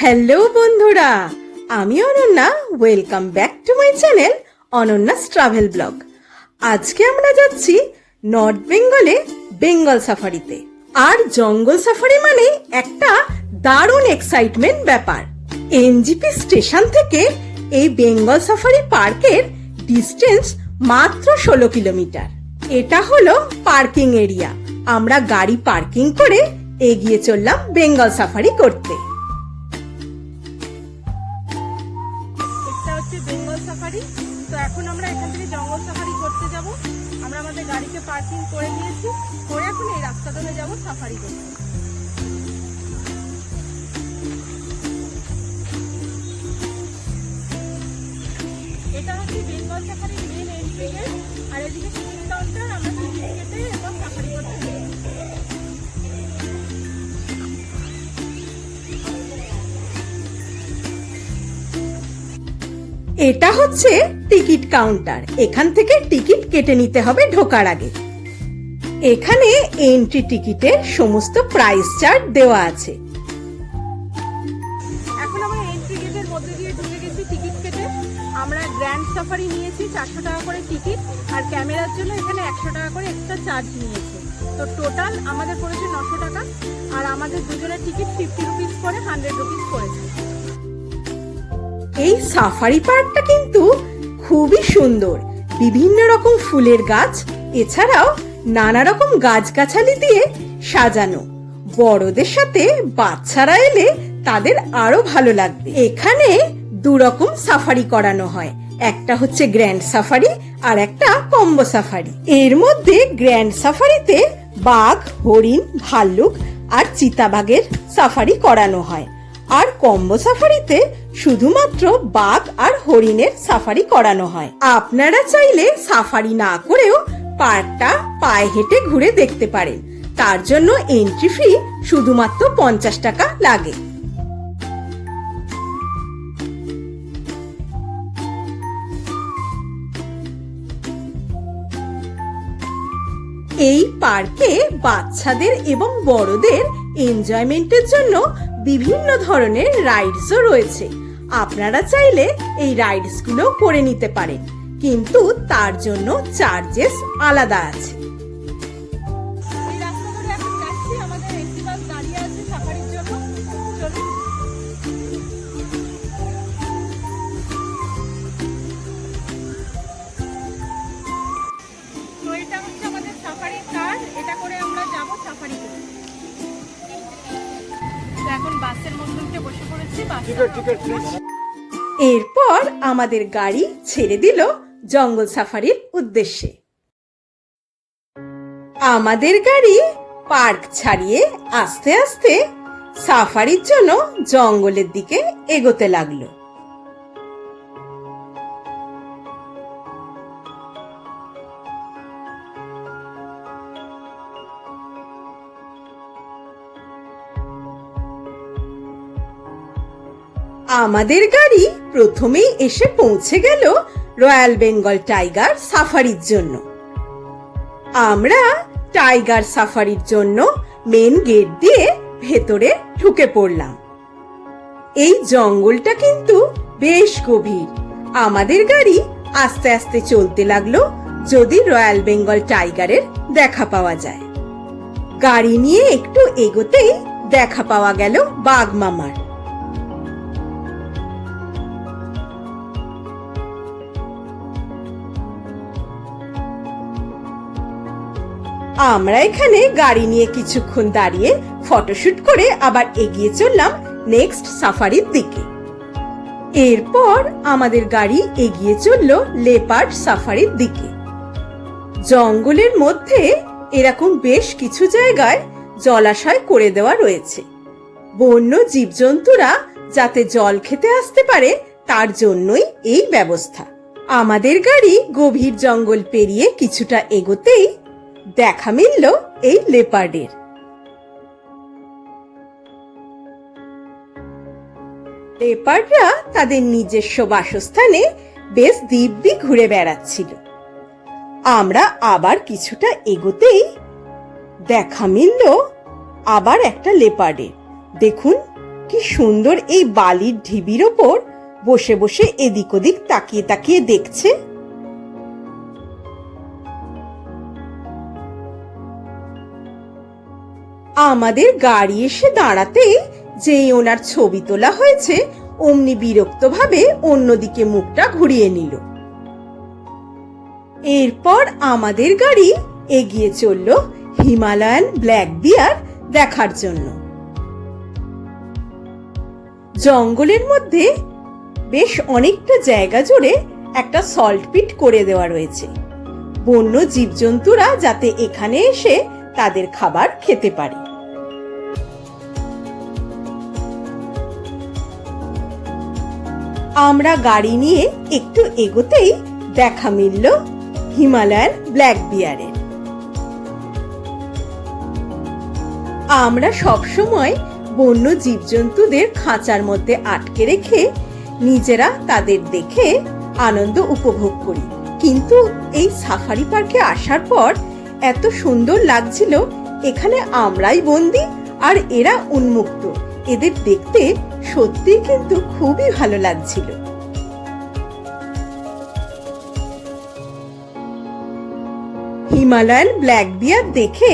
Hello বন্ধুরা, আমি Ananya. Welcome back to my channel অনন্যাস travel blog. আজকে আমরা যাচ্ছি নর্থ বেঙ্গলে বেঙ্গল সাফারিতে। আর জঙ্গল সাফারি মানে একটা দারুণ এক্সাইটমেন্ট ব্যাপার। এনজিপি স্টেশন থেকে এই বেঙ্গল সাফারি পার্কের ডিস্টেন্স মাত্র 16 কিলোমিটার। এটা হলো পার্কিং এরিয়া। আমরা গাড়ি পার্কিং করে এগিয়ে চললাম বেঙ্গল সাফারি করতে। বেঙ্গল সাফারি তো এখন আমরা এখান থেকে জঙ্গল সাফারি করতে যাব। আমরা আমাদের গাড়িকে পার্কিং করে নিয়েছি, করে এখন এই রাস্তা ধরে যাব সাফারি করতে। এটা হচ্ছে বেঙ্গল সাফারির মেন এন্ট্রি গেট, আর এদিকে টিকিট কাউন্টার। আমরা টিকিট কেটে এরপর সাফারি করতে যাব। এটা হচ্ছে টিকিট কাউন্টার। এখান থেকে টিকিট কেটে নিতে হবে ঢোকার আগে। এখানে এন্ট্রি টিকিটের সমস্ত প্রাইস চার্ট দেওয়া আছে। এখন আমরা এন্ট্রি গেটের মধ্যে দিয়ে ঢুকে গেছি টিকিট কেটে। আমরা গ্র্যান্ড সাফারি নিয়েছি 400 টাকা করে টিকিট, আর ক্যামেরার জন্য এখানে 100 টাকা করে এক্সট্রা চার্জ নিয়েছে। তো টোটাল আমাদের পড়েছে 900 টাকা, আর আমাদের দুজনের টিকিট 50 রুপিস করে 100 রুপিস পড়েছে। এই সাফারি পার্কটা কিন্তু খুবই সুন্দর। বিভিন্ন রকম ফুলের গাছ, এছাড়াও নানা রকম গাছগাছালি দিয়ে সাজানো। বড়দের সাথে বাচ্চারা এলে তাদের আরো ভালো লাগবে। এখানে দুরকম সাফারি করানো হয়, একটা হচ্ছে গ্র্যান্ড সাফারি আর একটা কম্বো সাফারি। এর মধ্যে গ্র্যান্ড সাফারিতে বাঘ, হরিণ, ভাল্লুক আর চিতাবাঘের সাফারি করানো হয়, আর কম্বো সাফারিতে শুধুমাত্র বাঘ আর হরিণের সাফারি করানো হয়। আপনারা চাইলে সাফারি না করেও পার্কটা পায়ে হেঁটে ঘুরে দেখতে পারেন। তার জন্য এন্ট্রি ফি শুধুমাত্র 50 টাকা লাগে। এই পার্কে বাচ্চাদের এবং বড়দের এনজয়মেন্টের জন্য বিভিন্ন ধরনের রাইডসও রয়েছে। আপনারা চাইলে এই রাইডসগুলো করে নিতে পারেন, কিন্তু তার জন্য চার্জেস আলাদা আছে। এই রাস্তা ধরে এখন যাচ্ছি, আমাদের একটি বাস দাঁড়িয়ে আছে সাফারির জন্য। চলুন। তো এটা হচ্ছে আমাদের সাফারির কার, এটা করে আমরা যাব সাফারি করতে। এখন বাসের মধ্যে উঠে বসে পড়েছি। এরপর আমাদের গাড়ি ছেড়ে দিল জঙ্গল সাফারির উদ্দেশ্যে। আমাদের গাড়ি পার্ক ছাড়িয়ে আস্তে আস্তে সাফারির জন্য জঙ্গলের দিকে এগোতে লাগলো। আমাদের গাড়ি প্রথমেই এসে পৌঁছে গেল রয়্যাল বেঙ্গল টাইগার সাফারির জন্য। আমরা টাইগার সাফারির জন্য মেন গেট দিয়ে ভেতরে ঢুকে পড়লাম। এই জঙ্গলটা কিন্তু বেশ গভীর। আমাদের গাড়ি আস্তে আস্তে চলতে লাগলো, যদি রয়্যাল বেঙ্গল টাইগারের দেখা পাওয়া যায়। গাড়ি নিয়ে একটু এগোতেই দেখা পাওয়া গেল বাঘ মামার। আমরা এখানে গাড়ি নিয়ে কিছুক্ষণ দাঁড়িয়ে ফটোশুট করে আবার এগিয়ে চললাম নেক্সট সাফারির দিকে। এরপর আমাদের গাড়ি এগিয়ে চলল লেপার্ড সাফারির দিকে। জঙ্গলের মধ্যে এরকম বেশ কিছু জায়গায় জলাশয় করে দেওয়া রয়েছে। বন্য জীবজন্তুরা যাতে জল খেতে আসতে পারে তার জন্যই এই ব্যবস্থা। আমাদের গাড়ি গভীর জঙ্গল পেরিয়ে কিছুটা এগোতেই দেখা মিলল এই লেপার্ডের। লেপার্ডরা তাদের নিজস্ব বাসস্থানে বেশ দিব্যি ঘুরে বেড়াচ্ছিল। আমরা আবার কিছুটা এগোতেই দেখা মিলল আবার একটা লেপার্ডের। দেখুন কি সুন্দর এই বালির ঢিবির ওপর বসে বসে এদিক ওদিক তাকিয়ে তাকিয়ে দেখছে। আমাদের গাড়ি এসে দাঁড়াতেই যেই ওনার ছবি তোলা হয়েছে অমনি বিরক্তভাবে অন্যদিকে মুখটা ঘুরিয়ে নিল। এরপর আমাদের গাড়ি এগিয়ে চলল হিমালয়ান ব্ল্যাক বিয়ার দেখার জন্য। জঙ্গলের মধ্যে বেশ অনেকটা জায়গা জুড়ে একটা সল্ট পিট করে দেওয়া রয়েছে, বন্য জীবজন্তুরা যাতে এখানে এসে তাদের খাবার খেতে পারে। আমরা গাড়ি নিয়ে একটু এগোতেই দেখা মিলল হিমালয়ান ব্ল্যাক বিয়ারের। আমরা সবসময় বন্য জীবজন্তুদের খাঁচার মধ্যে আটকে রেখে নিজেরা তাদের দেখে আনন্দ উপভোগ করি, কিন্তু এই সাফারি পার্কে আসার পর এত সুন্দর লাগছিল। এখানে আমরাই বন্দি আর এরা উন্মুক্ত। এদের দেখতে সত্যি কিন্তু খুবই ভালো লাগছিল। হিমালয়ান ব্ল্যাক বিয়ার দেখে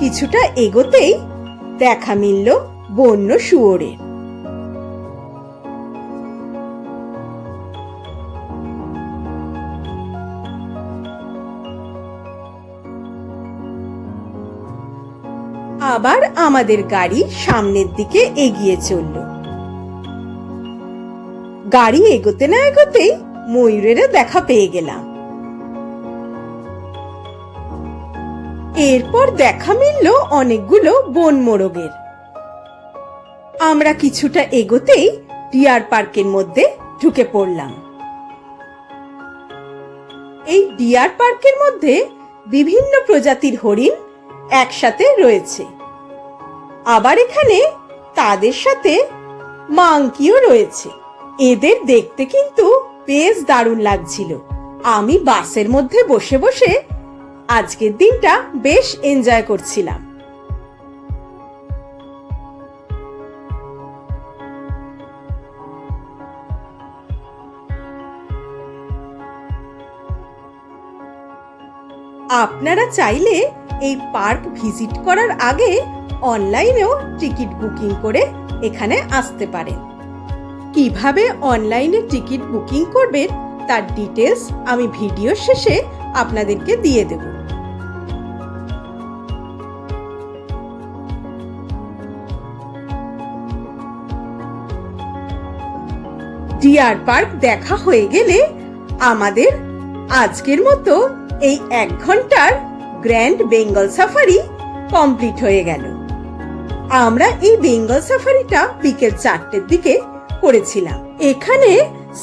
কিছুটা এগোতেই দেখা মিলল বন্য শুয়োরের। আবার আমাদের গাড়ি সামনের দিকে এগিয়ে চলল। গাড়ি এগোতে না এগোতেই ময়ূরেরও দেখা পেয়ে গেলাম। এরপর দেখা মিলল অনেকগুলো বন মোরগের। আমরা কিছুটা এগোতেই ডিয়ার পার্কের মধ্যে ঢুকে পড়লাম। এই ডিয়ার পার্কের মধ্যে বিভিন্ন প্রজাতির হরিণ একসাথে রয়েছে, আবার এখানে তাদের সাথে মাংকিও রয়েছে। এদের দেখতে কিন্তু বেশ দারুণ লাগছিল। আমি বাসের মধ্যে বসে বসে আজকের দিনটা বেশ এনজয় করছিলাম। আপনারা চাইলে এই পার্ক ভিজিট করার আগে অনলাইনেও টিকিট বুকিং করে এখানে আসতে পারেন। কিভাবে অনলাইনে টিকিট বুকিং করবেন তার ডিটেলস আমি ভিডিও শেষে আপনাদেরকে দিয়ে দেব। ডিয়ার পার্ক দেখা হয়ে গেলে আমাদের আজকের মতো এই 1 ঘন্টার গ্র্যান্ড বেঙ্গল সাফারি কমপ্লিট হয়ে গেল। আমরা এই বেঙ্গল সাফারিটা বিকেল 4টের দিকে করেছিলাম। এখানে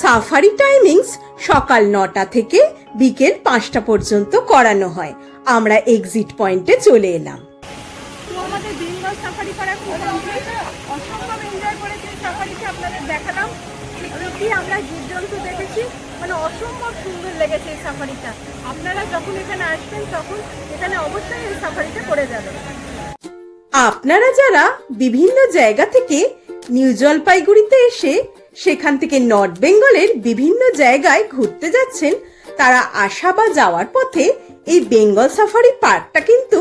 সাফারি টাইমিংস সকাল 9টা থেকে বিকেল 5টা পর্যন্ত করানো হয়। আমরা এক্সিট পয়েন্টে চলে এলাম। আমাদের বেঙ্গল সাফারি করা খুব অসম্ভব এনজয় করেছি। সাফারিতে আপনাদের দেখালাম কি আমরা জীবজন্তু দেখেছি, মানে অসম্ভব সুন্দর লেগেছে এই সাফারিটা। আপনারা যখন এখানে আসবেন তখন এখানে অবশ্যই এই সাফারিটা করে যাবেন। আপনারা যারা বিভিন্ন জায়গা থেকে নিউ জলপাইগুড়িতে এসে সেখান থেকে নর্থ বেঙ্গলের বিভিন্ন জায়গায় ঘুরতে যাচ্ছেন, তারা আসা বা যাওয়ার পথে এই বেঙ্গল সাফারি পার্কটা কিন্তু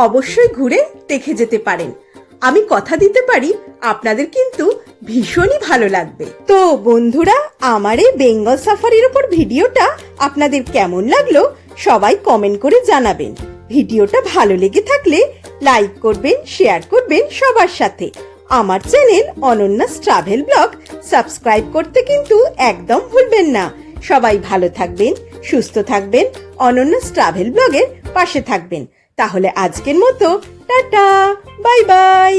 অবশ্যই ঘুরে দেখে যেতে পারেন। আমি কথা দিতে পারি আপনাদের কিন্তু ভীষণই ভালো লাগবে। তো বন্ধুরা, আমার এই বেঙ্গল সাফারির উপর ভিডিওটা আপনাদের কেমন লাগলো সবাই কমেন্ট করে জানাবেন। ভিডিওটা ভালো লেগে থাকলে লাইক করবেন, শেয়ার করবেন সবার সাথে। আমার চ্যানেল অনন্যাস ট্রাভেল ব্লগ সাবস্ক্রাইব করতে কিন্তু একদম ভুলবেন না। সবাই ভালো থাকবেন, সুস্থ থাকবেন, অনন্যাস ট্রাভেল ব্লগের পাশে থাকবেন। তাহলে আজকের মতো টাটা, বাই বাই।